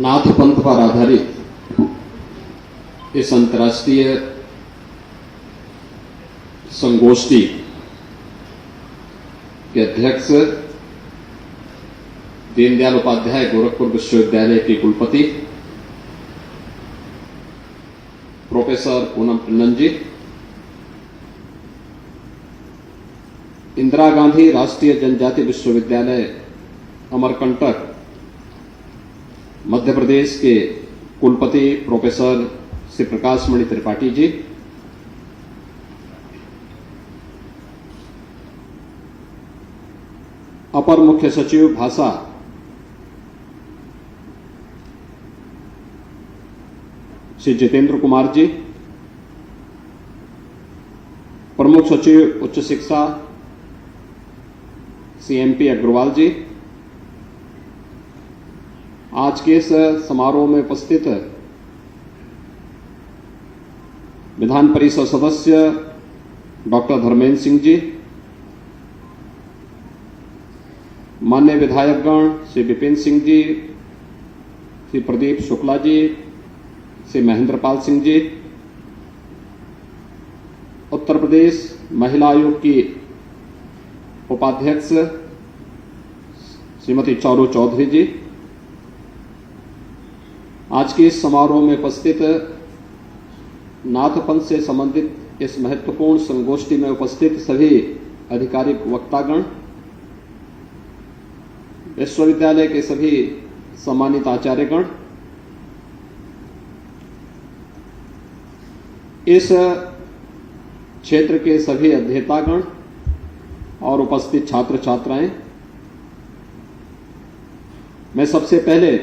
नाथ पंथ पर आधारित इस अंतर्राष्ट्रीय संगोष्ठी के अध्यक्ष दीनदयाल उपाध्याय गोरखपुर विश्वविद्यालय के कुलपति प्रोफेसर पूनम टंडन जी, इंदिरा गांधी राष्ट्रीय जनजाति विश्वविद्यालय अमरकंटक मध्य प्रदेश के कुलपति प्रोफेसर श्री प्रकाश मणि त्रिपाठी जी, अपर मुख्य सचिव भाषा श्री जितेंद्र कुमार जी, प्रमुख सचिव उच्च शिक्षा श्री एमपी अग्रवाल जी, आज के इस समारोह में उपस्थित विधान परिषद सदस्य डॉक्टर धर्मेंद्र सिंह जी, माननीय विधायकगण श्री विपिन सिंह जी, श्री प्रदीप शुक्ला जी, श्री महेंद्रपाल सिंह जी, उत्तर प्रदेश महिला आयोग की उपाध्यक्ष श्रीमती चौरू चौधरी जी, आज के इस समारोह में उपस्थित नाथपंथ से संबंधित इस महत्वपूर्ण संगोष्ठी में उपस्थित सभी आधिकारिक वक्तागण, विश्वविद्यालय के सभी सम्मानित आचार्यगण, इस क्षेत्र के सभी अध्येतागण और उपस्थित छात्र छात्राएं, मैं सबसे पहले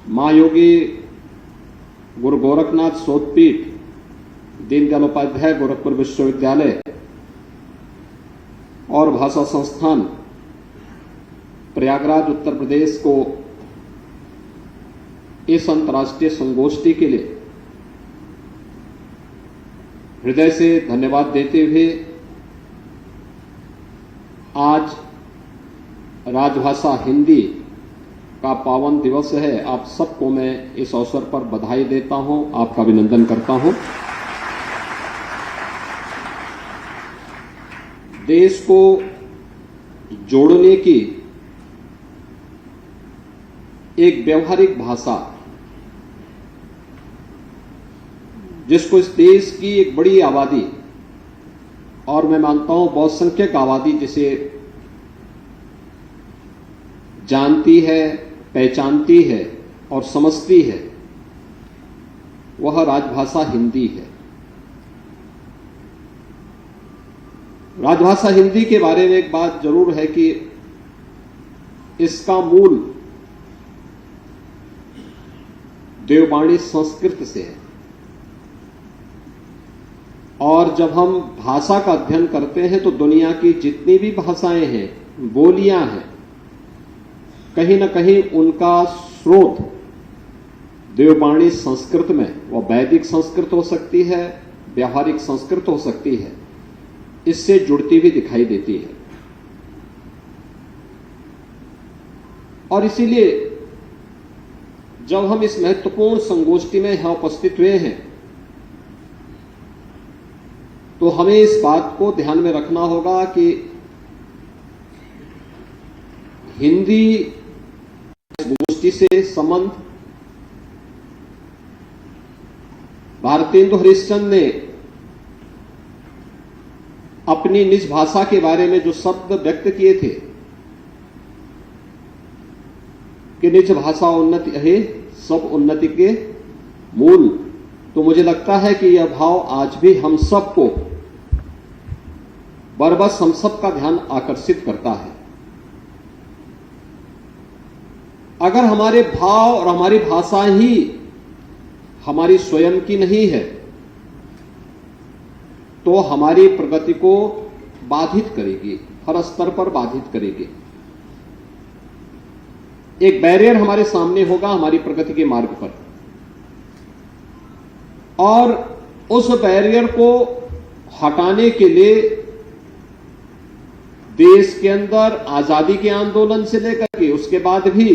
महायोगी गुरु गोरखनाथ शोधपीठ दीनदयाल उपाध्याय गोरखपुर विश्वविद्यालय और भाषा संस्थान प्रयागराज उत्तर प्रदेश को इस अंतर्राष्ट्रीय संगोष्ठी के लिए हृदय से धन्यवाद देते हुए आज राजभाषा हिंदी का पावन दिवस है, आप सबको मैं इस अवसर पर बधाई देता हूं, आपका अभिनंदन करता हूं। देश को जोड़ने की एक व्यवहारिक भाषा, जिसको इस देश की एक बड़ी आबादी और मैं मानता हूं बहुसंख्यक आबादी जिसे जानती है, पहचानती है और समझती है, वह राजभाषा हिंदी है। राजभाषा हिंदी के बारे में एक बात जरूर है कि इसका मूल देववाणी संस्कृत से है और जब हम भाषा का अध्ययन करते हैं तो दुनिया की जितनी भी भाषाएं हैं, बोलियां हैं, कहीं न कहीं उनका स्रोत देववाणी संस्कृत में, वह वैदिक संस्कृत हो सकती है, व्यावहारिक संस्कृत हो सकती है, इससे जुड़ती हुई दिखाई देती है। और इसीलिए जब हम इस महत्वपूर्ण संगोष्ठी में यहां उपस्थित हुए हैं तो हमें इस बात को ध्यान में रखना होगा कि हिंदी गोष्ठी से संबंध भारतेंदु हरिश्चंद्र ने अपनी निज भाषा के बारे में जो शब्द व्यक्त किए थे कि निज भाषा उन्नति है सब उन्नति के मूल, तो मुझे लगता है कि यह भाव आज भी हम सबको बरबस हम सबका ध्यान आकर्षित करता है। अगर हमारे भाव और हमारी भाषा ही हमारी स्वयं की नहीं है तो हमारी प्रगति को बाधित करेगी, हर स्तर पर बाधित करेगी। एक बैरियर हमारे सामने होगा हमारी प्रगति के मार्ग पर, और उस बैरियर को हटाने के लिए देश के अंदर आजादी के आंदोलन से लेकर के उसके बाद भी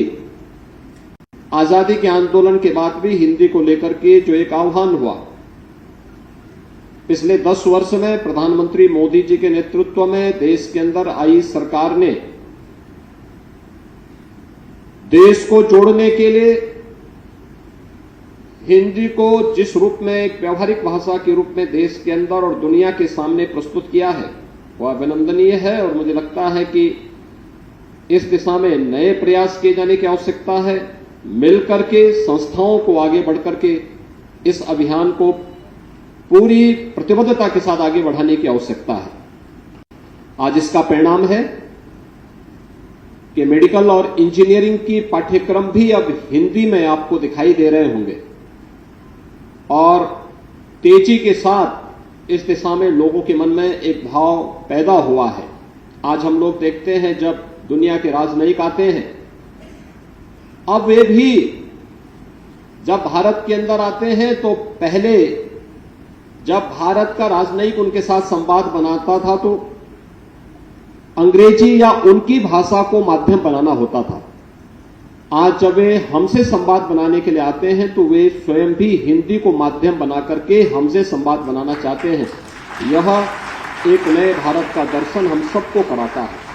आजादी के आंदोलन के बाद भी हिंदी को लेकर के जो एक आह्वान हुआ, पिछले 10 वर्ष में प्रधानमंत्री मोदी जी के नेतृत्व में देश के अंदर आई सरकार ने देश को जोड़ने के लिए हिंदी को जिस रूप में एक व्यवहारिक भाषा के रूप में देश के अंदर और दुनिया के सामने प्रस्तुत किया है, वह अभिनंदनीय है। और मुझे लगता है कि इस दिशा में नए प्रयास किए जाने की आवश्यकता है। मिलकर के संस्थाओं को आगे बढ़कर के इस अभियान को पूरी प्रतिबद्धता के साथ आगे बढ़ाने की आवश्यकता है। आज इसका परिणाम है कि मेडिकल और इंजीनियरिंग की पाठ्यक्रम भी अब हिंदी में आपको दिखाई दे रहे होंगे और तेजी के साथ इस दिशा में लोगों के मन में एक भाव पैदा हुआ है। आज हम लोग देखते हैं जब दुनिया के राजनयिक आते हैं, अब वे भी जब भारत के अंदर आते हैं तो पहले जब भारत का राजनयिक उनके साथ संवाद बनाता था तो अंग्रेजी या उनकी भाषा को माध्यम बनाना होता था। आज जब वे हमसे संवाद बनाने के लिए आते हैं तो वे स्वयं भी हिंदी को माध्यम बना करके हमसे संवाद बनाना चाहते हैं। यह एक नए भारत का दर्शन हम सबको कराता है।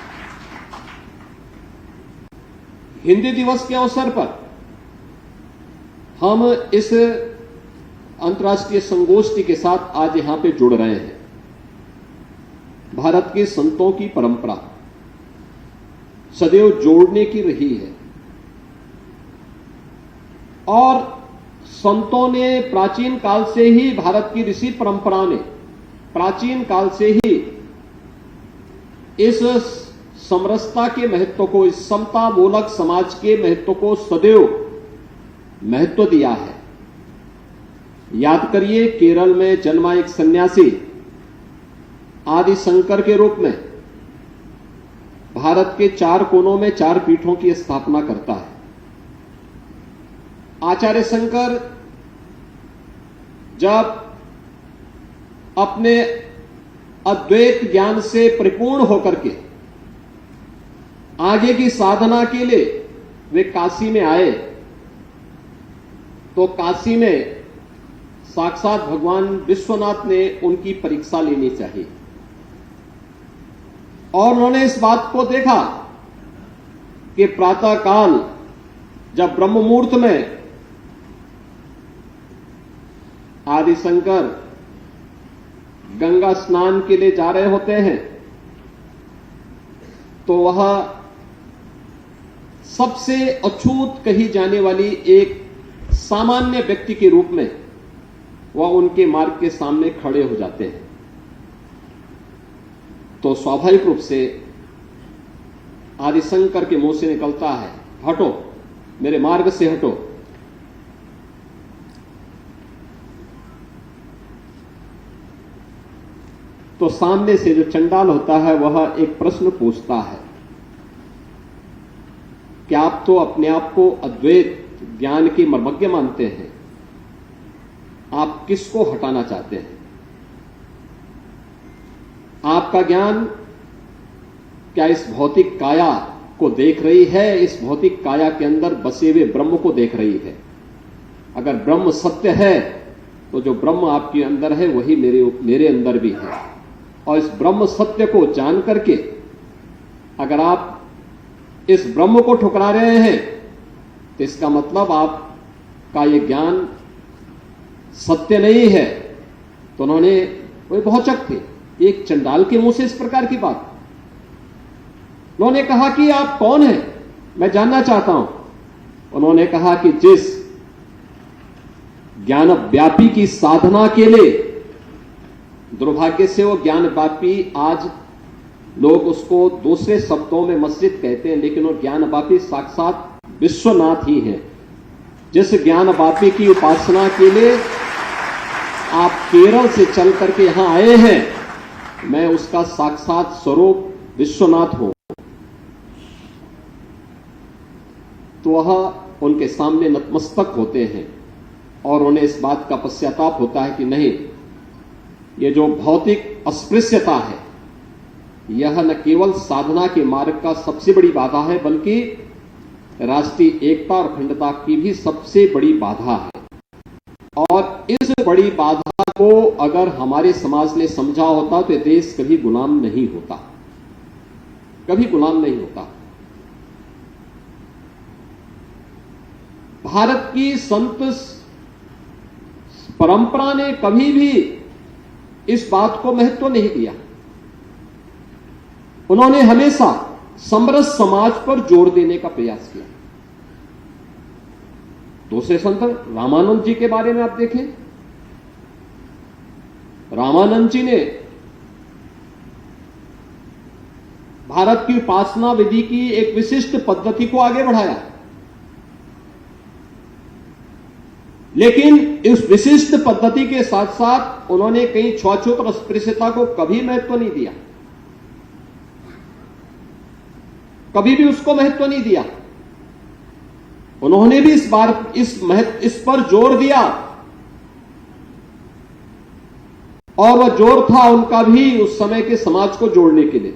हिंदी दिवस के अवसर पर हम इस अंतर्राष्ट्रीय संगोष्ठी के साथ आज यहां पे जुड़ रहे हैं। भारत के संतों की परंपरा सदैव जोड़ने की रही है और संतों ने प्राचीन काल से ही, भारत की ऋषि परंपरा ने प्राचीन काल से ही इस समरसता के महत्व को, इस समता मूलक समाज के महत्व को सदैव महत्व दिया है। याद करिए, केरल में जन्मा एक सन्यासी आदि शंकर के रूप में भारत के 4 कोनों में 4 पीठों की स्थापना करता है। आचार्य शंकर जब अपने अद्वैत ज्ञान से परिपूर्ण होकर के आगे की साधना के लिए वे काशी में आए तो काशी में साक्षात भगवान विश्वनाथ ने उनकी परीक्षा लेनी चाहिए और उन्होंने इस बात को देखा कि प्रातःकाल जब ब्रह्म मुहूर्त में आदि शंकर गंगा स्नान के लिए जा रहे होते हैं तो वह सबसे अछूत कही जाने वाली एक सामान्य व्यक्ति के रूप में वह उनके मार्ग के सामने खड़े हो जाते हैं। तो स्वाभाविक रूप से आदि शंकर के मुंह से निकलता है, हटो, मेरे मार्ग से हटो। तो सामने से जो चंडाल होता है वह एक प्रश्न पूछता है कि आप तो अपने आप को अद्वैत ज्ञान के मर्मज्ञ मानते हैं, आप किसको हटाना चाहते हैं? आपका ज्ञान क्या इस भौतिक काया को देख रही है, इस भौतिक काया के अंदर बसे हुए ब्रह्म को देख रही है? अगर ब्रह्म सत्य है तो जो ब्रह्म आपके अंदर है वही मेरे अंदर भी है। और इस ब्रह्म सत्य को जान करके अगर आप इस ब्रह्म को ठुकरा रहे हैं तो इसका मतलब आपका ये ज्ञान सत्य नहीं है। तो उन्होंने, वे भौचक थे, एक चंडाल के मुंह से इस प्रकार की बात। उन्होंने कहा कि आप कौन हैं, मैं जानना चाहता हूं। उन्होंने कहा कि जिस ज्ञान व्यापी की साधना के लिए, दुर्भाग्य से वो ज्ञान व्यापी आज लोग उसको दूसरे शब्दों में मस्जिद कहते हैं, लेकिन वो ज्ञान व्यापी साक्षात विश्वनाथ ही है। जिस ज्ञान व्यापी की उपासना के लिए आप केरल से चल करके यहां आए हैं, मैं उसका साक्षात स्वरूप विश्वनाथ हूं। तो वह उनके सामने नतमस्तक होते हैं और उन्हें इस बात का पश्चाताप होता है कि नहीं, ये जो भौतिक अस्पृश्यता है, यह न केवल साधना के मार्ग का सबसे बड़ी बाधा है, बल्कि राष्ट्रीय एकता और अखंडता की भी सबसे बड़ी बाधा है। और इस बड़ी बाधा को अगर हमारे समाज ने समझा होता तो देश कभी गुलाम नहीं होता, कभी गुलाम नहीं होता। भारत की संत परंपरा ने कभी भी इस बात को महत्व नहीं दिया। उन्होंने हमेशा समरस समाज पर जोर देने का प्रयास किया। दूसरे संत रामानंद जी के बारे में आप देखें, रामानंद जी ने भारत की उपासना विधि की एक विशिष्ट पद्धति को आगे बढ़ाया, लेकिन इस विशिष्ट पद्धति के साथ साथ उन्होंने कहीं छुआछूत और अस्पृश्यता को कभी महत्व नहीं दिया, कभी भी उसको महत्व नहीं दिया। उन्होंने भी इस पर जोर दिया, और वह जोर था उनका भी उस समय के समाज को जोड़ने के लिए।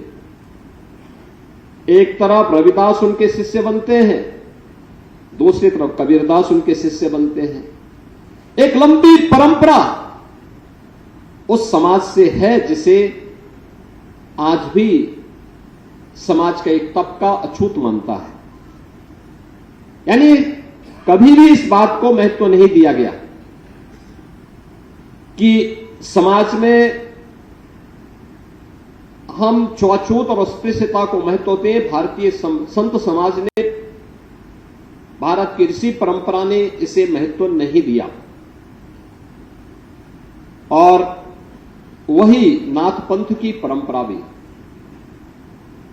एक तरफ रविदास उनके शिष्य बनते हैं, दूसरी तरफ कबीरदास उनके शिष्य बनते हैं। एक लंबी परंपरा उस समाज से है जिसे आज भी समाज का एक तबका अछूत मानता है। यानी कभी भी इस बात को महत्व नहीं दिया गया कि समाज में हम छुआछूत और अस्पृश्यता को महत्व दें। भारतीय संत समाज ने, भारत की ऋषि परंपरा ने इसे महत्व नहीं दिया, और वही नाथ पंथ की परंपरा भी,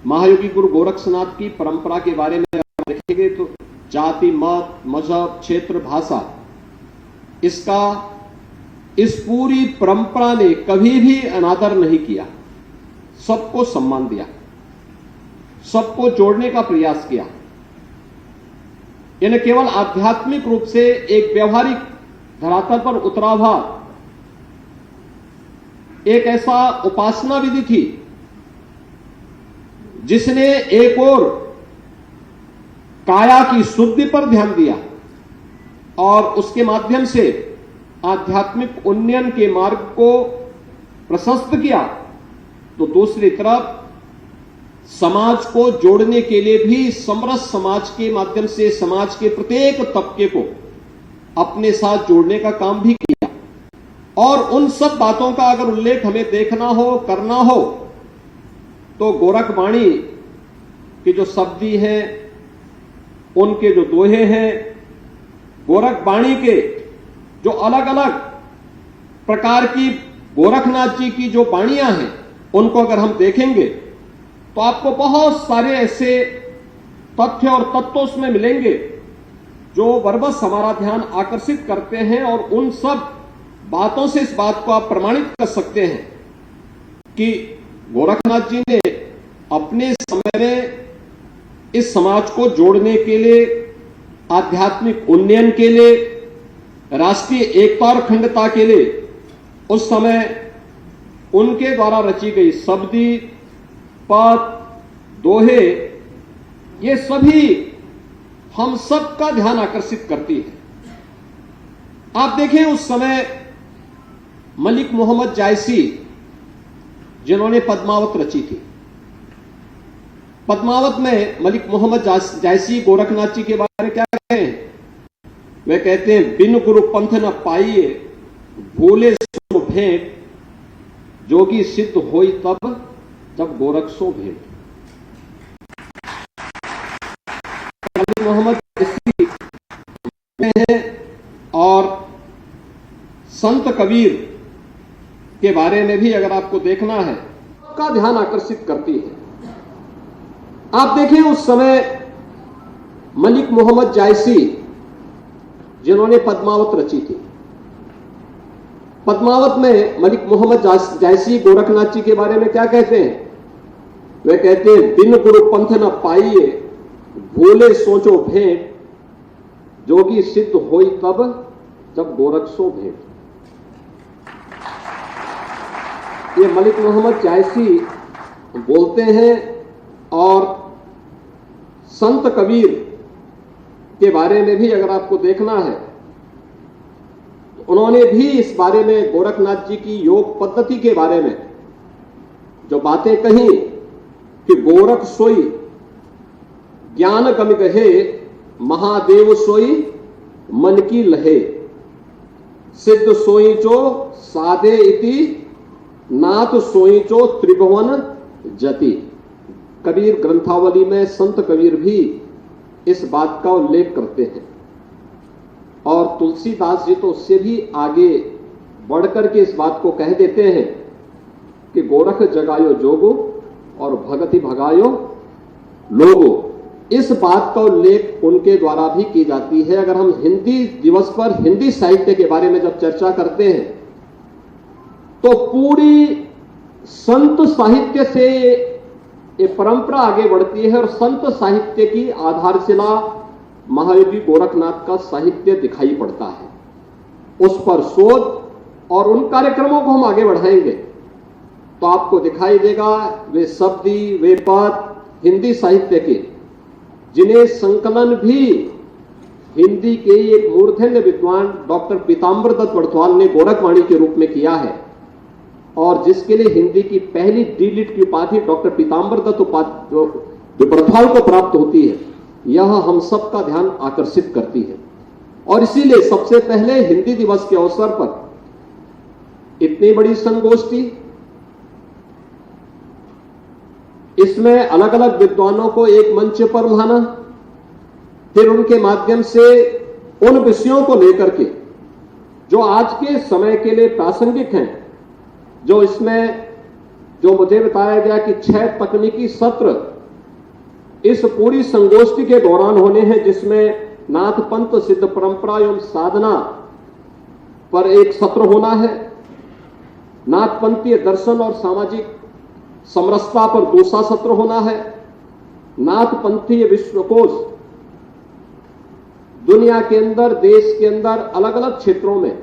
महायोगी गुरु गोरक्षनाथ की परंपरा के बारे में देखेंगे तो जाति, मत, मजहब, क्षेत्र, भाषा, इस पूरी परंपरा ने कभी भी अनादर नहीं किया। सबको सम्मान दिया, सबको जोड़ने का प्रयास किया। यानी केवल आध्यात्मिक रूप से एक व्यवहारिक धरातल पर उतरा हुआ एक ऐसा उपासना विधि थी जिसने एक और काया की शुद्धि पर ध्यान दिया और उसके माध्यम से आध्यात्मिक उन्नयन के मार्ग को प्रशस्त किया, तो दूसरी तरफ समाज को जोड़ने के लिए भी समरस समाज के माध्यम से समाज के प्रत्येक तबके को अपने साथ जोड़ने का काम भी किया। और उन सब बातों का अगर उल्लेख हमें देखना हो, करना हो, तो गोरखवाणी के जो शब्दी हैं, उनके जो दोहे हैं, गोरखवाणी के जो अलग अलग प्रकार की गोरखनाथ जी की जो वाणियां हैं, उनको अगर हम देखेंगे तो आपको बहुत सारे ऐसे तथ्य और तत्व उसमें मिलेंगे जो बरबस हमारा ध्यान आकर्षित करते हैं। और उन सब बातों से इस बात को आप प्रमाणित कर सकते हैं कि गोरखनाथ जी ने अपने समय में इस समाज को जोड़ने के लिए, आध्यात्मिक उन्नयन के लिए, राष्ट्रीय एकता और अखंडता के लिए उस समय उनके द्वारा रची गई शब्दी, पद, दोहे, ये सभी हम सबका ध्यान आकर्षित करती है। आप देखें उस समय मलिक मोहम्मद जायसी, जिन्होंने पद्मावत रची थी, पद्मावत में मलिक मोहम्मद जायसी गोरखनाथ जी के बारे में क्या कहते हैं? वे कहते हैं, बिन गुरु पंथ न पाइए, भूले सो भेंट, जोगी सिद्ध होई तब, जब गोरख सो भेंट। मलिक मोहम्मद जायसी हैं और संत कबीर के बारे में भी अगर आपको देखना है, का ध्यान आकर्षित करती है। आप देखें उस समय मलिक मोहम्मद जायसी, जिन्होंने पद्मावत रची थी, पद्मावत में मलिक मोहम्मद जायसी गोरखनाथ जी के बारे में क्या कहते हैं? वे कहते हैं, बिन गुरु पंथ न पाइए, भूले सोचो भेंट, जोगी सिद्ध होई तब, जब गोरख सो भेंट। ये मलिक मोहम्मद जायसी बोलते हैं। और संत कबीर के बारे में भी अगर आपको देखना है, उन्होंने भी इस बारे में गोरखनाथ जी की योग पद्धति के बारे में जो बातें कही कि गोरख सोई ज्ञान गम गहे, महादेव सोई मन की लहे, सिद्ध सोई चो साधे इति, नाथ सोई चो त्रिभुवन जति। कबीर ग्रंथावली में संत कबीर भी इस बात का उल्लेख करते हैं। और तुलसीदास जी तो उससे भी आगे बढ़कर के इस बात को कह देते हैं कि गोरख जगायो जोगो और भगति भगायो लोगो। इस बात का उल्लेख उनके द्वारा भी की जाती है। अगर हम हिंदी दिवस पर हिंदी साहित्य के बारे में जब चर्चा करते हैं तो पूरी संत साहित्य से ये परंपरा आगे बढ़ती है और संत साहित्य की आधारशिला महायोगी गोरखनाथ का साहित्य दिखाई पड़ता है। उस पर शोध और उन कार्यक्रमों को हम आगे बढ़ाएंगे तो आपको दिखाई देगा वे शब्दी, वे पद हिंदी साहित्य के, जिन्हें संकलन भी हिंदी के एक मूर्धन्य विद्वान डॉक्टर पीताम्बर दत्त बड़थवाल ने गोरखवाणी के रूप में किया है और जिसके लिए हिंदी की पहली डी.लिट की उपाधि डॉक्टर पीताम्बर दत्त उपाधि जो बड़थवाल को प्राप्त होती है, यह हम सब का ध्यान आकर्षित करती है। और इसीलिए सबसे पहले हिंदी दिवस के अवसर पर इतनी बड़ी संगोष्ठी, इसमें अलग अलग विद्वानों को एक मंच पर लाना, फिर उनके माध्यम से उन विषयों को लेकर के जो आज के समय के लिए प्रासंगिक हैं, जो इसमें जो मुझे बताया गया कि 6 तकनीकी सत्र इस पूरी संगोष्ठी के दौरान होने हैं, जिसमें नाथ पंथ सिद्ध परंपरा एवं साधना पर एक सत्र होना है, नाथ पंथीय दर्शन और सामाजिक समरसता पर दूसरा सत्र होना है, नाथ पंथीय विश्वकोश दुनिया के अंदर, देश के अंदर अलग अलग क्षेत्रों में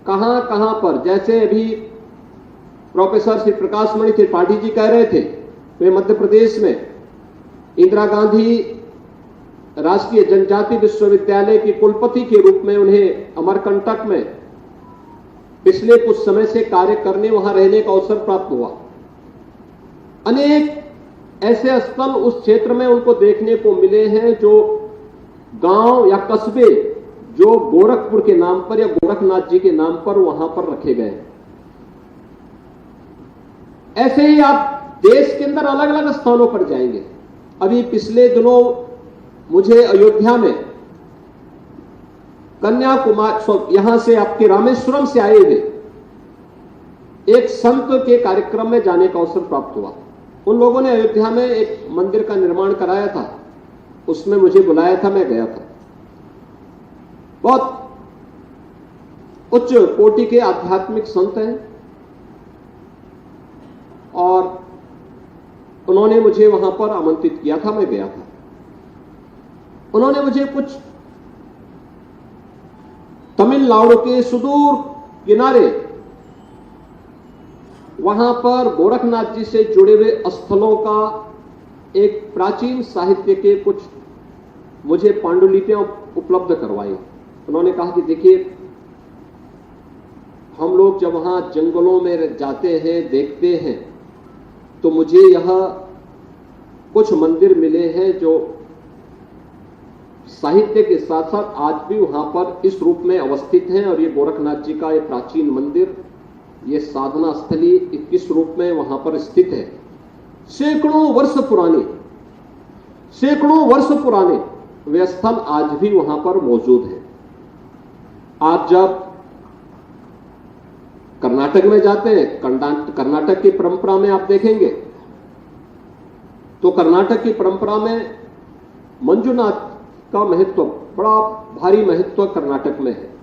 कहां कहां पर, जैसे अभी प्रोफेसर श्री प्रकाश मणि त्रिपाठी जी कह रहे थे, वे मध्य प्रदेश में इंदिरा गांधी राष्ट्रीय जनजाति विश्वविद्यालय के कुलपति के रूप में उन्हें अमरकंटक में पिछले कुछ समय से कार्य करने, वहां रहने का अवसर प्राप्त हुआ। अनेक ऐसे स्थल उस क्षेत्र में उनको देखने को मिले हैं जो गांव या कस्बे जो गोरखपुर के नाम पर या गोरखनाथ जी के नाम पर वहां पर रखे गए हैं। ऐसे ही आप देश के अंदर अलग अलग स्थानों पर जाएंगे। अभी पिछले दिनों मुझे अयोध्या में कन्याकुमारी, यहां से आपके रामेश्वरम से आए हुए एक संत के कार्यक्रम में जाने का अवसर प्राप्त हुआ। उन लोगों ने अयोध्या में एक मंदिर का निर्माण कराया था, उसमें मुझे बुलाया था, मैं गया था। बहुत उच्च कोटि के आध्यात्मिक संत हैं और उन्होंने मुझे वहां पर आमंत्रित किया था, मैं गया था। उन्होंने मुझे कुछ तमिलनाडु के सुदूर किनारे वहां पर गोरखनाथ जी से जुड़े हुए स्थलों का एक प्राचीन साहित्य के कुछ मुझे पांडुलिपियां उपलब्ध करवाई। उन्होंने कहा कि देखिए, हम लोग जब वहां जंगलों में जाते हैं, देखते हैं, तो मुझे यह कुछ मंदिर मिले हैं जो साहित्य के साथ साथ आज भी वहां पर इस रूप में अवस्थित हैं। और ये गोरखनाथ जी का ये प्राचीन मंदिर, ये साधना स्थली किस रूप में वहां पर स्थित है। सैकड़ों वर्ष पुराने वे स्थल आज भी वहां पर मौजूद है। आप जब कर्नाटक में जाते हैं, कर्नाटक की परंपरा में आप देखेंगे तो कर्नाटक की परंपरा में मंजुनाथ का महत्व, बड़ा भारी महत्व कर्नाटक में है।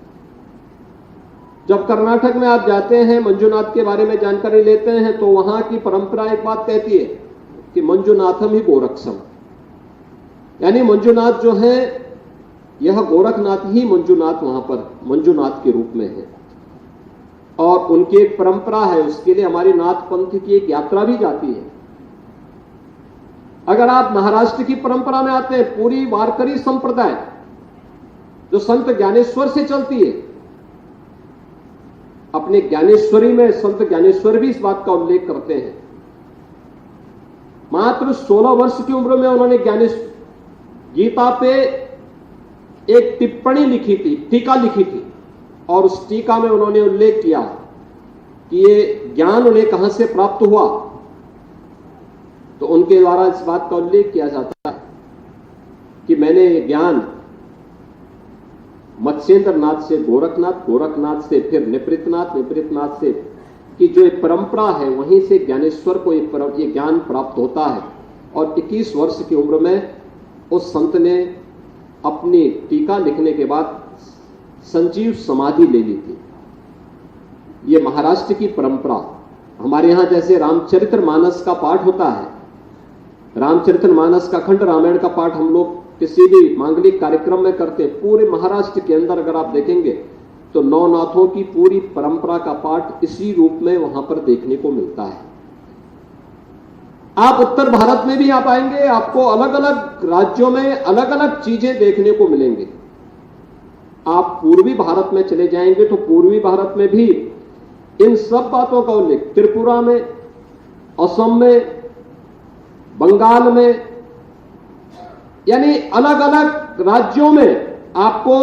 जब कर्नाटक में आप जाते हैं, मंजुनाथ के बारे में जानकारी लेते हैं, तो वहां की परंपरा एक बात कहती है कि मंजुनाथम ही गोरक्षम, यानी मंजुनाथ जो है यह गोरखनाथ ही मंजुनाथ वहां पर मंजुनाथ के रूप में है। और उनकी एक परंपरा है, उसके लिए हमारी नाथ पंथ की एक यात्रा भी जाती है। अगर आप महाराष्ट्र की परंपरा में आते हैं, पूरी वारकरी संप्रदाय जो संत ज्ञानेश्वर से चलती है, अपने ज्ञानेश्वरी में संत ज्ञानेश्वर भी इस बात का उल्लेख करते हैं। मात्र 16 वर्ष की उम्र में उन्होंने गीता पे एक टिप्पणी लिखी थी, टीका लिखी थी, और उस टीका में उन्होंने उल्लेख किया कि ये ज्ञान उन्हें कहां से प्राप्त हुआ। तो उनके द्वारा इस बात का उल्लेख किया जाता है कि मैंने ये ज्ञान मत्स्येंद्र नाथ से गोरखनाथ, गोरखनाथ से फिर निपृतनाथ, निपृतनाथ से कि जो एक परंपरा है वहीं से ज्ञानेश्वर को ये ज्ञान प्राप्त होता है। और 21 वर्ष की उम्र में उस संत ने अपनी टीका लिखने के बाद संजीव समाधि ले ली थी। ये महाराष्ट्र की परंपरा। हमारे यहां जैसे रामचरितमानस का पाठ होता है, रामचरितमानस का खंड, रामायण का पाठ हम लोग किसी भी मांगलिक कार्यक्रम में करते हैं। पूरे महाराष्ट्र के अंदर अगर आप देखेंगे तो नवनाथों की पूरी परंपरा का पाठ इसी रूप में वहां पर देखने को मिलता है। आप उत्तर भारत में भी आप आएंगे, आपको अलग अलग राज्यों में अलग अलग चीजें देखने को मिलेंगे। आप पूर्वी भारत में चले जाएंगे तो पूर्वी भारत में भी इन सब बातों का उल्लेख, त्रिपुरा में, असम में, बंगाल में, यानी अलग अलग राज्यों में आपको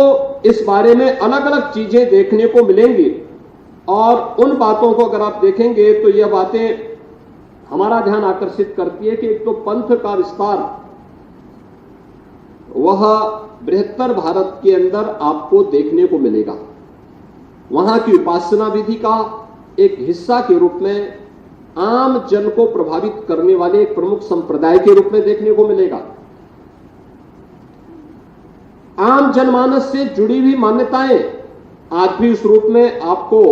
इस बारे में अलग अलग चीजें देखने को मिलेंगी। और उन बातों को अगर आप देखेंगे तो यह बातें हमारा ध्यान आकर्षित करती है कि एक तो पंथ का विस्तार वह बृहत्तर भारत के अंदर आपको देखने को मिलेगा। वहां की उपासना विधि का एक हिस्सा के रूप में आम जन को प्रभावित करने वाले एक प्रमुख संप्रदाय के रूप में देखने को मिलेगा। आम जनमानस से जुड़ी हुई मान्यताएं आज भी उस रूप में आपको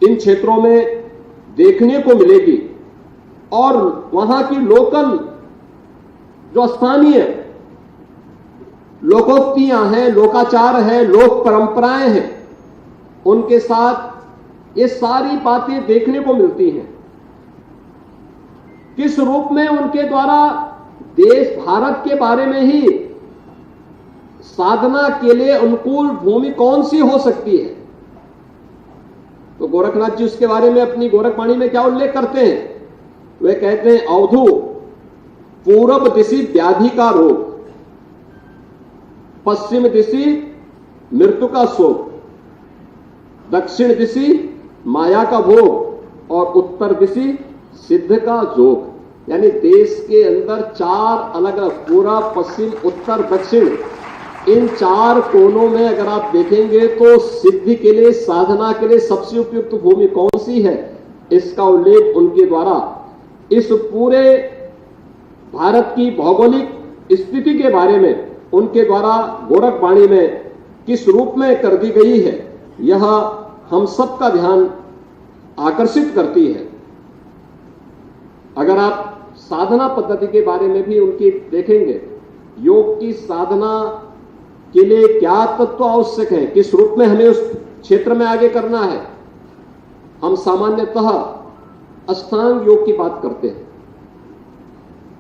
इन क्षेत्रों में देखने को मिलेगी। और वहां की लोकल जो स्थानीय लोकोक्तियां हैं, लोकाचार है, लोक परंपराएं हैं, उनके साथ ये सारी बातें देखने को मिलती हैं। किस रूप में उनके द्वारा देश भारत के बारे में ही साधना के लिए अनुकूल भूमि कौन सी हो सकती है। तो गोरखनाथ जी उसके बारे में अपनी गोरखवाणी में क्या उल्लेख करते हैं? वे कहते हैं, अवधू पूर्व दिशि व्याधि का रोग, पश्चिम दिशि मृत्यु का शोक, दक्षिण दिशि माया का भोग और उत्तर दिशि सिद्ध का जोग। यानी देश के अंदर 4 अलग अलग, पूर्व, पश्चिम, उत्तर, दक्षिण, इन 4 कोनों में अगर आप देखेंगे तो सिद्धि के लिए, साधना के लिए सबसे उपयुक्त भूमि कौन सी है, इसका उल्लेख उनके द्वारा इस पूरे भारत की भौगोलिक स्थिति के बारे में उनके द्वारा गोरखवाणी में किस रूप में कर दी गई है, यह हम सबका ध्यान आकर्षित करती है। अगर आप साधना पद्धति के बारे में भी उनकी देखेंगे, योग की साधना के लिए क्या तत्व आवश्यक है, किस रूप में हमें उस क्षेत्र में आगे करना है। हम सामान्यतः अष्टांग योग की बात करते हैं।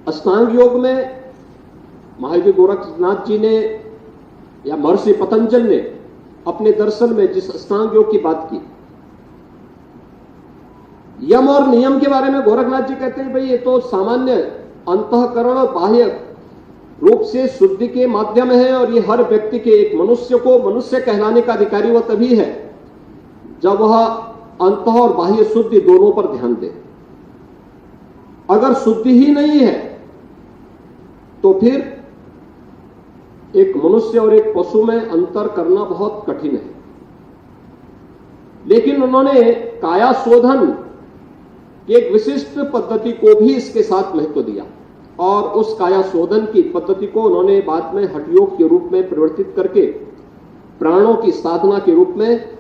अष्टांग योग में महावीर गोरखनाथ जी ने या महर्षि पतंजल ने अपने दर्शन में जिस अष्टांग योग की बात की, यम और नियम के बारे में गोरखनाथ जी कहते हैं, भाई ये तो सामान्य अंतःकरण बाह्य रूप से शुद्धि के माध्यम है, और ये हर व्यक्ति के, एक मनुष्य को मनुष्य कहलाने का अधिकारी वह तभी है जब वह अंतः और बाह्य शुद्धि दोनों पर ध्यान दे। अगर शुद्धि ही नहीं है तो फिर एक मनुष्य और एक पशु में अंतर करना बहुत कठिन है। लेकिन उन्होंने काया शोधन की एक विशिष्ट पद्धति को भी इसके साथ महत्व दिया, और उस काया शोधन की पद्धति को उन्होंने बाद में हठ योग के रूप में परिवर्तित करके प्राणों की साधना के रूप में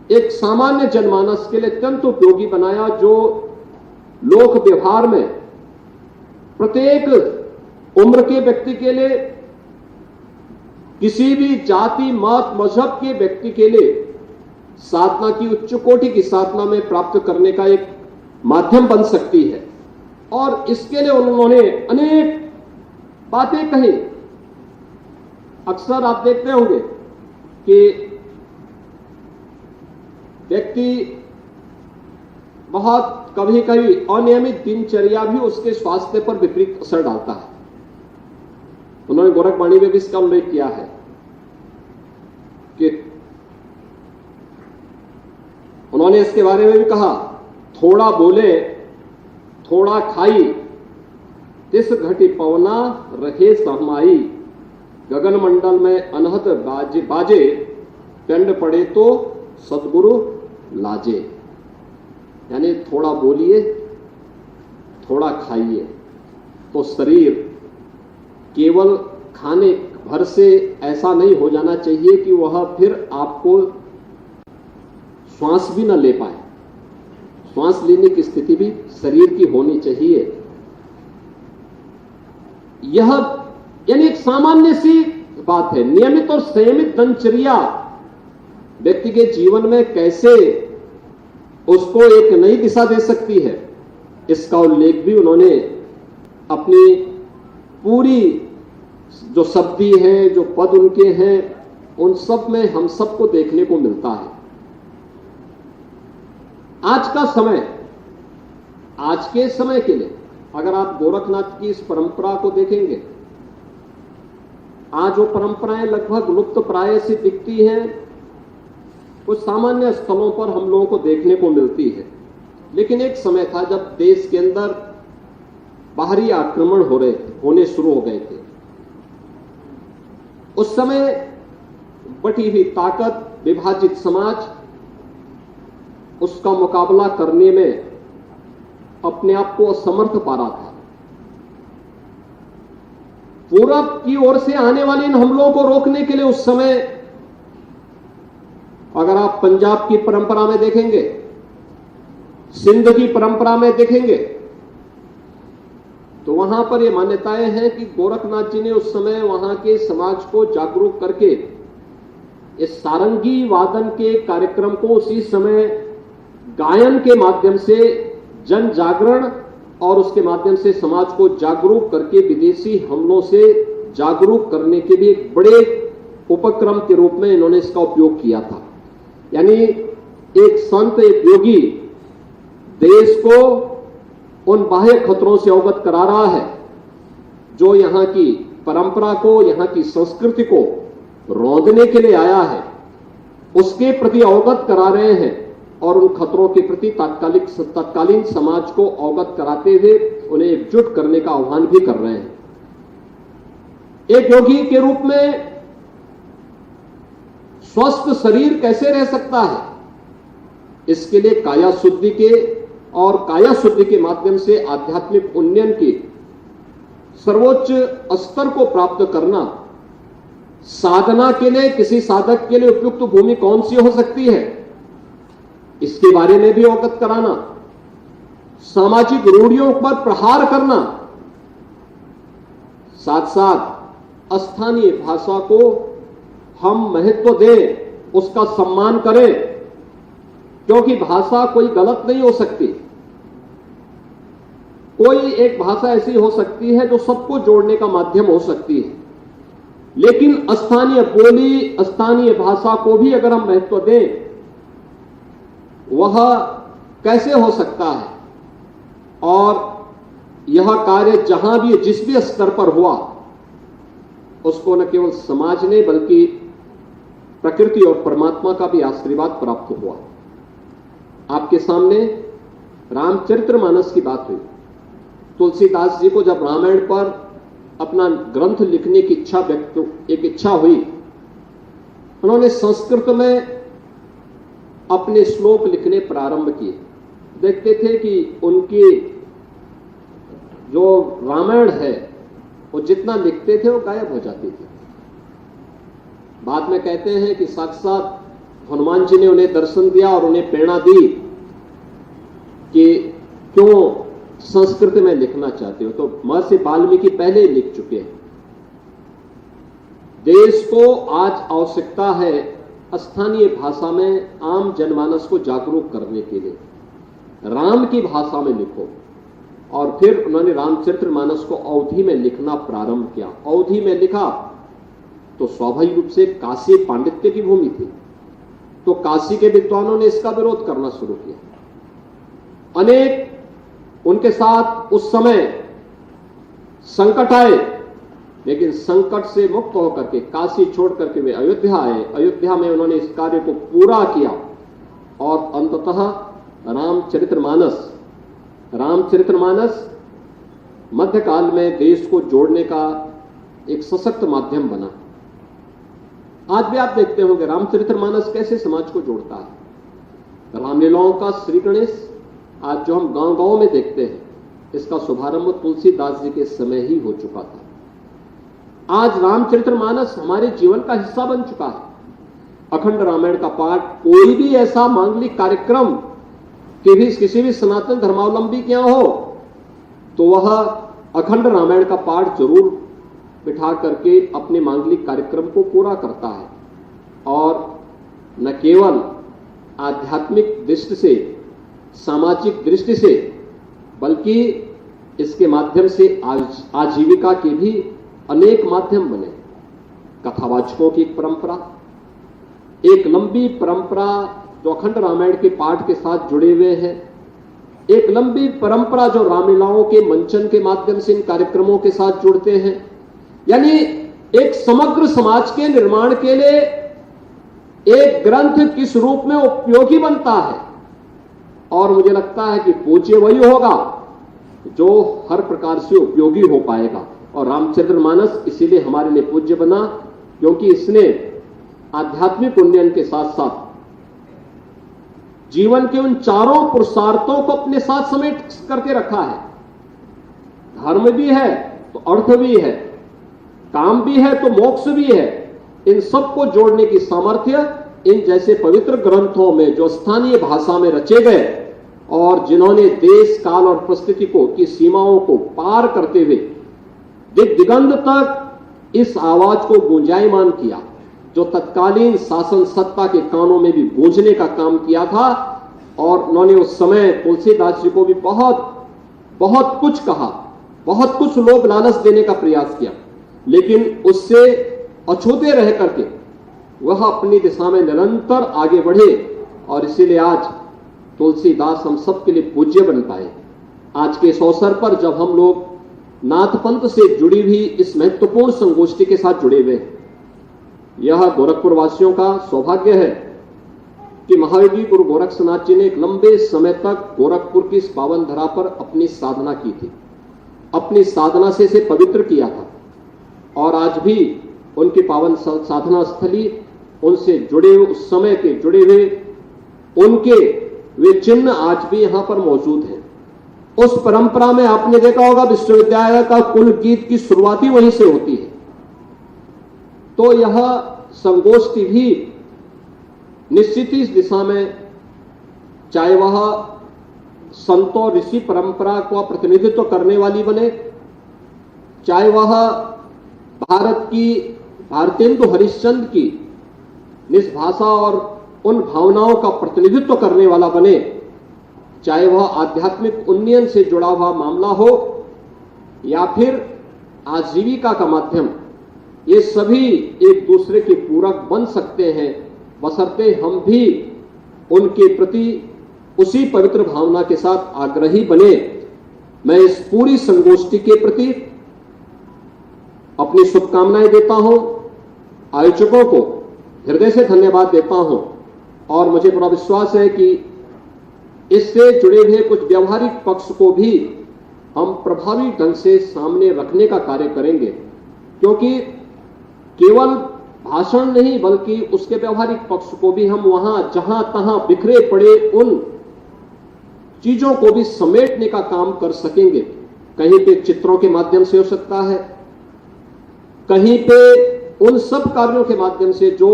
एक सामान्य जनमानस के लिए अत्यंत उपयोगी बनाया, जो लोक व्यवहार में प्रत्येक उम्र के व्यक्ति के लिए, किसी भी जाति, मत, मजहब के व्यक्ति के लिए साधना की उच्च कोटि की साधना में प्राप्त करने का एक माध्यम बन सकती है। और इसके लिए उन्होंने अनेक बातें कही। अक्सर आप देखते होंगे कि व्यक्ति बहुत कभी कभी अनियमित दिनचर्या भी उसके स्वास्थ्य पर विपरीत असर डालता है। उन्होंने गोरखवाणी में भी इसका उल्लेख किया है कि उन्होंने इसके बारे में भी कहा, थोड़ा बोले थोड़ा खाई, तिस घटी पवना रहे सहमाई, गगन मंडल में अनहद बाजे बाजे, पिंड पड़े तो सदगुरु लाजे। यानी थोड़ा बोलिए थोड़ा खाइए, तो शरीर केवल खाने भर से ऐसा नहीं हो जाना चाहिए कि वह फिर आपको श्वास भी न ले पाए। श्वास लेने की स्थिति भी शरीर की होनी चाहिए। यह यानी एक सामान्य सी बात है। नियमित और संयमित दिनचर्या व्यक्ति के जीवन में कैसे उसको एक नई दिशा दे सकती है, इसका उल्लेख भी उन्होंने अपनी पूरी जो शब्दी है, जो पद उनके हैं, उन सब में हम सबको देखने को मिलता है। आज का समय, आज के समय के लिए अगर आप गोरखनाथ की इस परंपरा को देखेंगे, आज वो परंपराएं लगभग लुप्त प्राय से दिखती हैं, कुछ सामान्य स्थलों पर हम लोगों को देखने को मिलती है। लेकिन एक समय था जब देश के अंदर बाहरी आक्रमण होने शुरू हो गए थे। उस समय बटी हुई ताकत, विभाजित समाज उसका मुकाबला करने में अपने आप को असमर्थ पा रहा था। पूरब की ओर से आने वाले इन हमलों को रोकने के लिए उस समय, अगर आप पंजाब की परंपरा में देखेंगे, सिंध की परंपरा में देखेंगे, तो वहां पर यह मान्यताएं हैं कि गोरखनाथ जी ने उस समय वहां के समाज को जागरूक करके इस सारंगी वादन के कार्यक्रम को उसी समय गायन के माध्यम से जन जागरण और उसके माध्यम से समाज को जागरूक करके विदेशी हमलों से जागरूक करने के भी एक बड़े उपक्रम के रूप में इन्होंने इसका उपयोग किया था। यानी एक संत, एक योगी देश को उन बाह्य खतरों से अवगत करा रहा है जो यहां की परंपरा को, यहां की संस्कृति को रौंदने के लिए आया है, उसके प्रति अवगत करा रहे हैं और उन खतरों के प्रति तत्कालीन समाज को अवगत कराते हुए उन्हें एकजुट करने का आह्वान भी कर रहे हैं। एक योगी के रूप में स्वस्थ शरीर कैसे रह सकता है, इसके लिए काया शुद्धि के और काया शुद्धि के माध्यम से आध्यात्मिक उन्नयन के सर्वोच्च स्तर को प्राप्त करना, साधना के लिए किसी साधक के लिए उपयुक्त भूमि कौन सी हो सकती है, इसके बारे में भी अवगत कराना, सामाजिक रूढ़ियों पर प्रहार करना, साथ साथ स्थानीय भाषा को हम महत्व दें, उसका सम्मान करें, क्योंकि भाषा कोई गलत नहीं हो सकती। कोई एक भाषा ऐसी हो सकती है जो सबको जोड़ने का माध्यम हो सकती है, लेकिन स्थानीय बोली, स्थानीय भाषा को भी अगर हम महत्व दें, वह कैसे हो सकता है। और यह कार्य जहां भी, जिस भी स्तर पर हुआ, उसको न केवल समाज ने बल्कि प्रकृति और परमात्मा का भी आशीर्वाद प्राप्त हुआ। आपके सामने रामचरितमानस की बात हुई। तुलसीदास जी को जब रामायण पर अपना ग्रंथ लिखने की एक इच्छा हुई, उन्होंने संस्कृत में अपने श्लोक लिखने प्रारंभ किए। देखते थे कि उनकी जो रामायण है वो जितना लिखते थे वो गायब हो जाती थी। बाद में कहते हैं कि साक्षात हनुमान जी ने उन्हें दर्शन दिया और उन्हें प्रेरणा दी कि क्यों संस्कृत में लिखना चाहते हो, तो महर्षि वाल्मीकि पहले ही लिख चुके हैं। देश को आज आवश्यकता है स्थानीय भाषा में आम जनमानस को जागरूक करने के लिए। राम की भाषा में लिखो, और फिर उन्होंने रामचरितमानस को अवधि में लिखना प्रारंभ किया। अवधि में लिखा तो स्वाभाविक रूप से काशी पांडित्य की भूमि थी, तो काशी के विद्वानों ने इसका विरोध करना शुरू किया। अनेक उनके साथ उस समय संकट आए, लेकिन संकट से मुक्त होकर के काशी छोड़ करके वे अयोध्या आए। अयोध्या में उन्होंने इस कार्य को पूरा किया और अंततः रामचरितमानस मध्यकाल में देश को जोड़ने का एक सशक्त माध्यम बना। आज भी आप देखते होंगे रामचरितमानस कैसे समाज को जोड़ता है। रामलीलाओं का श्री गणेश आज जो हम गांव गांव में देखते हैं, इसका शुभारंभ तुलसीदास जी के समय ही हो चुका था। आज रामचरितमानस हमारे जीवन का हिस्सा बन चुका है। अखंड रामायण का पाठ, कोई भी ऐसा मांगलिक कार्यक्रम किसी भी सनातन धर्मावलंबी के यहां हो तो वह अखंड रामायण का पाठ जरूर बिठा करके अपने मांगलिक कार्यक्रम को पूरा करता है। और न केवल आध्यात्मिक दृष्टि से, सामाजिक दृष्टि से, बल्कि इसके माध्यम से आजीविका के भी अनेक माध्यम बने। कथावाचकों की एक परंपरा, एक लंबी परंपरा जो अखंड रामायण के पाठ के साथ जुड़े हुए हैं, एक लंबी परंपरा जो रामलीलाओं के मंचन के माध्यम से इन कार्यक्रमों के साथ जुड़ते हैं। यानी एक समग्र समाज के निर्माण के लिए एक ग्रंथ किस रूप में उपयोगी बनता है। और मुझे लगता है कि पूज्य वही होगा जो हर प्रकार से उपयोगी हो पाएगा। और रामचरितमानस इसीलिए हमारे लिए पूज्य बना क्योंकि इसने आध्यात्मिक उन्नयन के साथ साथ जीवन के उन चारों पुरुषार्थों को अपने साथ समेट करके रखा है। धर्म भी है तो अर्थ भी है, काम भी है तो मोक्ष भी है। इन सबको जोड़ने की सामर्थ्य इन जैसे पवित्र ग्रंथों में जो स्थानीय भाषा में रचे गए और जिन्होंने देश काल और परिस्थिति को की सीमाओं को पार करते हुए दिगंत तक इस आवाज को गूंजायमान किया, जो तत्कालीन शासन सत्ता के कानों में भी गूंजने का काम किया था। और उन्होंने उस समय तुलसीदास जी को भी बहुत कुछ कहा, बहुत कुछ लोभ लालच देने का प्रयास किया, लेकिन उससे अछूते रह करके वह अपनी दिशा में निरंतर आगे बढ़े। और इसीलिए आज तुलसीदास हम सबके लिए पूज्य बन पाए। आज के इस अवसर पर जब हम लोग नाथ पंथ से जुड़ी हुई इस महत्वपूर्ण संगोष्ठी के साथ जुड़े हुए हैं, यह गोरखपुर वासियों का सौभाग्य है कि महायोगी गुरु गोरक्षनाथ जी ने एक लंबे समय तक गोरखपुर की इस पावन धरा पर अपनी साधना की थी, अपनी साधना से इसे पवित्र किया था। और आज भी उनकी पावन साधना स्थली, उनसे जुड़े हुए उस समय के जुड़े हुए उनके वे चिन्ह आज भी यहां पर मौजूद हैं। उस परंपरा में आपने देखा होगा विश्वविद्यालय का कुल गीत की शुरुआत ही वहीं से होती है। तो यह संगोष्ठी भी निश्चित ही इस दिशा में, चाहे वह संतों ऋषि परंपरा का प्रतिनिधित्व करने वाली बने, चाहे वह भारत की भारतेंदु हरिश्चंद्र की निष्भाषा और उन भावनाओं का प्रतिनिधित्व करने वाला बने, चाहे वह आध्यात्मिक उन्नयन से जुड़ा हुआ मामला हो या फिर आजीविका का माध्यम, ये सभी एक दूसरे के पूरक बन सकते हैं, बशर्ते हम भी उनके प्रति उसी पवित्र भावना के साथ आग्रही बने। मैं इस पूरी संगोष्ठी के प्रति अपनी शुभकामनाएं देता हूं, आयोजकों को हृदय से धन्यवाद देता हूं और मुझे पूरा विश्वास है कि इससे जुड़े हुए कुछ व्यवहारिक पक्ष को भी हम प्रभावी ढंग से सामने रखने का कार्य करेंगे, क्योंकि केवल भाषण नहीं बल्कि उसके व्यवहारिक पक्ष को भी हम वहां जहां तहां बिखरे पड़े उन चीजों को भी समेटने का काम कर सकेंगे। कहीं पे चित्रों के माध्यम से हो सकता है, कहीं पे उन सब कार्यों के माध्यम से जो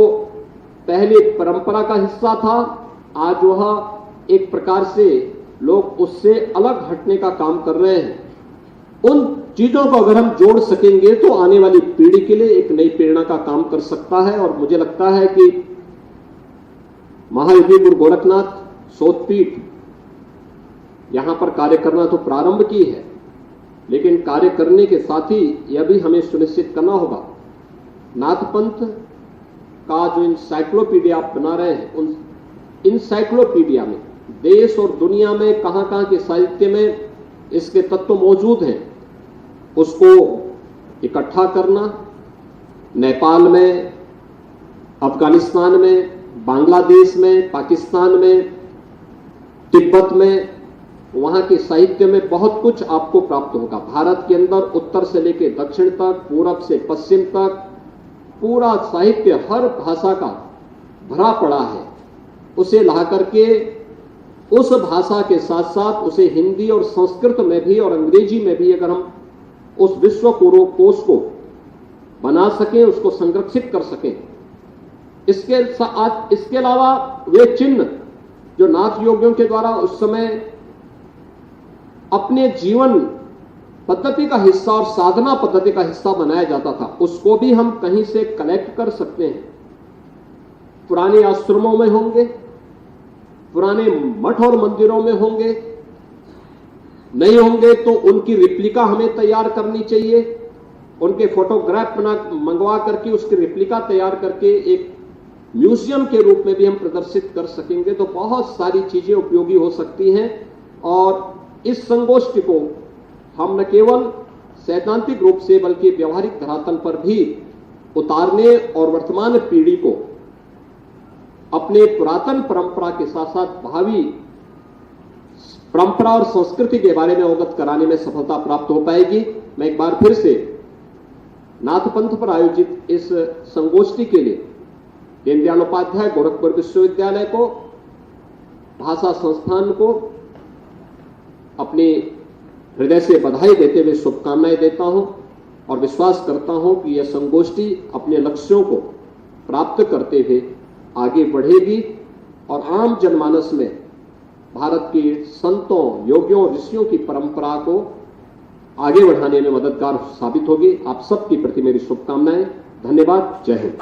पहले परंपरा का हिस्सा था, आज वह एक प्रकार से लोग उससे अलग हटने का काम कर रहे हैं। उन चीजों को अगर हम जोड़ सकेंगे तो आने वाली पीढ़ी के लिए एक नई प्रेरणा का काम कर सकता है। और मुझे लगता है कि महायोगी गुरु गोरखनाथ शोधपीठ यहां पर कार्य करना तो प्रारंभ की है, लेकिन कार्य करने के साथ ही यह भी हमें सुनिश्चित करना होगा नाथपंथ का जो इंसाइक्लोपीडिया आप बना रहे हैं, उन इंसाइक्लोपीडिया में देश और दुनिया में कहां के साहित्य में इसके तत्व मौजूद हैं, उसको इकट्ठा करना, नेपाल में, अफगानिस्तान में, बांग्लादेश में, पाकिस्तान में, तिब्बत में, वहां के साहित्य में बहुत कुछ आपको प्राप्त होगा। भारत के अंदर उत्तर से लेकर दक्षिण तक, पूरब से पश्चिम तक पूरा साहित्य हर भाषा का भरा पड़ा है। उसे ला करके उस भाषा के साथ साथ उसे हिंदी और संस्कृत में भी और अंग्रेजी में भी अगर हम उस विश्व कोश को बना सकें, उसको संरक्षित कर सकें, इसके अलावा वे चिन्ह जो नाथ योगियों के द्वारा उस समय अपने जीवन पद्धति का हिस्सा और साधना पद्धति का हिस्सा बनाया जाता था, उसको भी हम कहीं से कलेक्ट कर सकते हैं। पुराने आश्रमों में होंगे, पुराने मठ और मंदिरों में होंगे, नहीं होंगे तो उनकी रिप्लिका हमें तैयार करनी चाहिए। उनके फोटोग्राफ मंगवा करके उसकी रिप्लिका तैयार करके एक म्यूजियम के रूप में भी हम प्रदर्शित कर सकेंगे, तो बहुत सारी चीजें उपयोगी हो सकती हैं। और इस संगोष्ठी को हम न केवल सैद्धांतिक रूप से बल्कि व्यवहारिक धरातल पर भी उतारने और वर्तमान पीढ़ी को अपने पुरातन परंपरा के साथ साथ भावी परंपरा और संस्कृति के बारे में अवगत कराने में सफलता प्राप्त हो पाएगी। मैं एक बार फिर से नाथपंथ पर आयोजित इस संगोष्ठी के लिए दीनदयाल उपाध्याय गोरखपुर विश्वविद्यालय को, भाषा संस्थान को अपने हृदय से बधाई देते हुए शुभकामनाएं देता हूं और विश्वास करता हूं कि यह संगोष्ठी अपने लक्ष्यों को प्राप्त करते हुए आगे बढ़ेगी और आम जनमानस में भारत के संतों, योगियों, ऋषियों की परंपरा को आगे बढ़ाने में मददगार साबित होगी। आप सबके प्रति मेरी शुभकामनाएं। धन्यवाद। जय हिंद।